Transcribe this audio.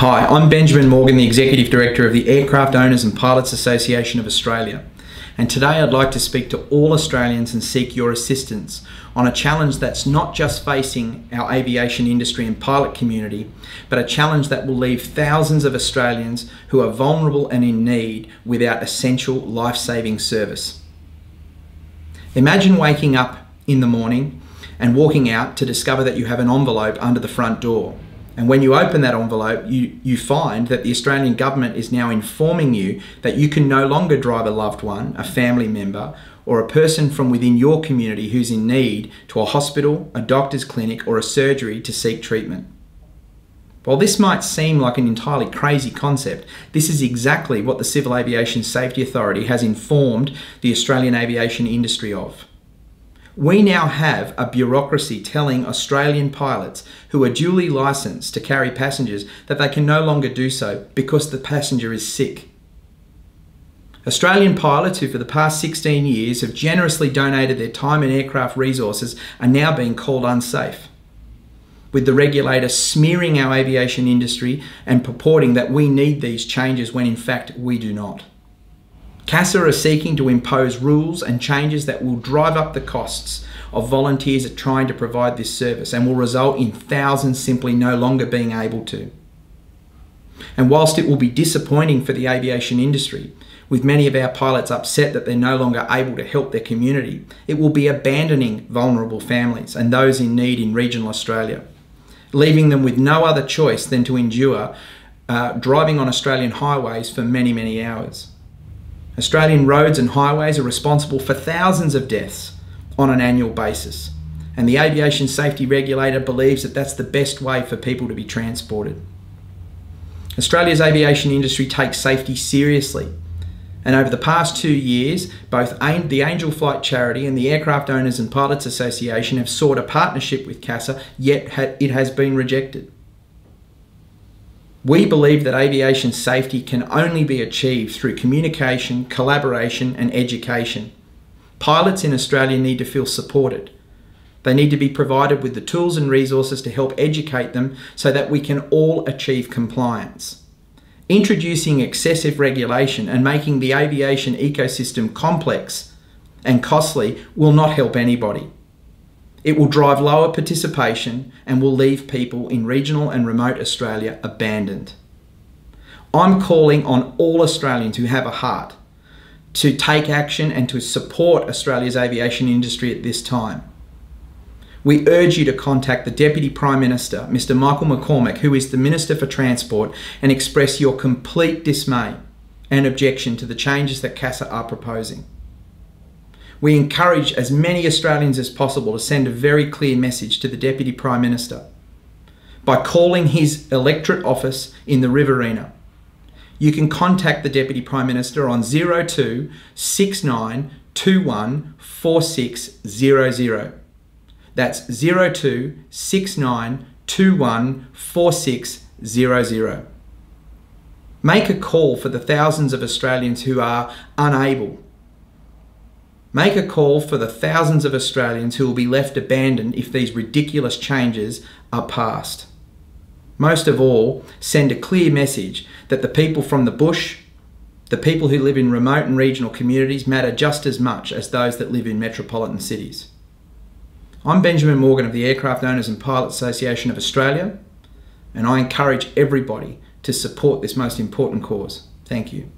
Hi, I'm Benjamin Morgan, the Executive Director of the Aircraft Owners and Pilots Association of Australia. And today I'd like to speak to all Australians and seek your assistance on a challenge that's not just facing our aviation industry and pilot community, but a challenge that will leave thousands of Australians who are vulnerable and in need without essential life-saving service. Imagine waking up in the morning and walking out to discover that you have an envelope under the front door. And when you open that envelope, you find that the Australian government is now informing you that you can no longer drive a loved one, a family member, or a person from within your community who's in need to a hospital, a doctor's clinic, or a surgery to seek treatment. While this might seem like an entirely crazy concept, this is exactly what the Civil Aviation Safety Authority has informed the Australian aviation industry of. We now have a bureaucracy telling Australian pilots who are duly licensed to carry passengers that they can no longer do so because the passenger is sick. Australian pilots who for the past 16 years have generously donated their time and aircraft resources are now being called unsafe, with the regulator smearing our aviation industry and purporting that we need these changes when in fact we do not. CASA are seeking to impose rules and changes that will drive up the costs of volunteers trying to provide this service and will result in thousands simply no longer being able to. And whilst it will be disappointing for the aviation industry, with many of our pilots upset that they're no longer able to help their community, it will be abandoning vulnerable families and those in need in regional Australia, leaving them with no other choice than to endure driving on Australian highways for many, many hours. Australian roads and highways are responsible for thousands of deaths on an annual basis, and the aviation safety regulator believes that that's the best way for people to be transported. Australia's aviation industry takes safety seriously, and over the past 2 years, both the Angel Flight charity and the Aircraft Owners and Pilots Association have sought a partnership with CASA, yet it has been rejected. We believe that aviation safety can only be achieved through communication, collaboration, and education. Pilots in Australia need to feel supported. They need to be provided with the tools and resources to help educate them so that we can all achieve compliance. Introducing excessive regulation and making the aviation ecosystem complex and costly will not help anybody. It will drive lower participation and will leave people in regional and remote Australia abandoned. I'm calling on all Australians who have a heart to take action and to support Australia's aviation industry at this time. We urge you to contact the Deputy Prime Minister, Mr. Michael McCormack, who is the Minister for Transport, and express your complete dismay and objection to the changes that CASA are proposing. We encourage as many Australians as possible to send a very clear message to the Deputy Prime Minister by calling his electorate office in the Riverina. You can contact the Deputy Prime Minister on 02 69 21 4600. That's 02 69 21 4600. Make a call for the thousands of Australians who are unable. Make a call for the thousands of Australians who will be left abandoned if these ridiculous changes are passed. Most of all, send a clear message that the people from the bush, the people who live in remote and regional communities matter just as much as those that live in metropolitan cities. I'm Benjamin Morgan of the Aircraft Owners and Pilots Association of Australia, and I encourage everybody to support this most important cause. Thank you.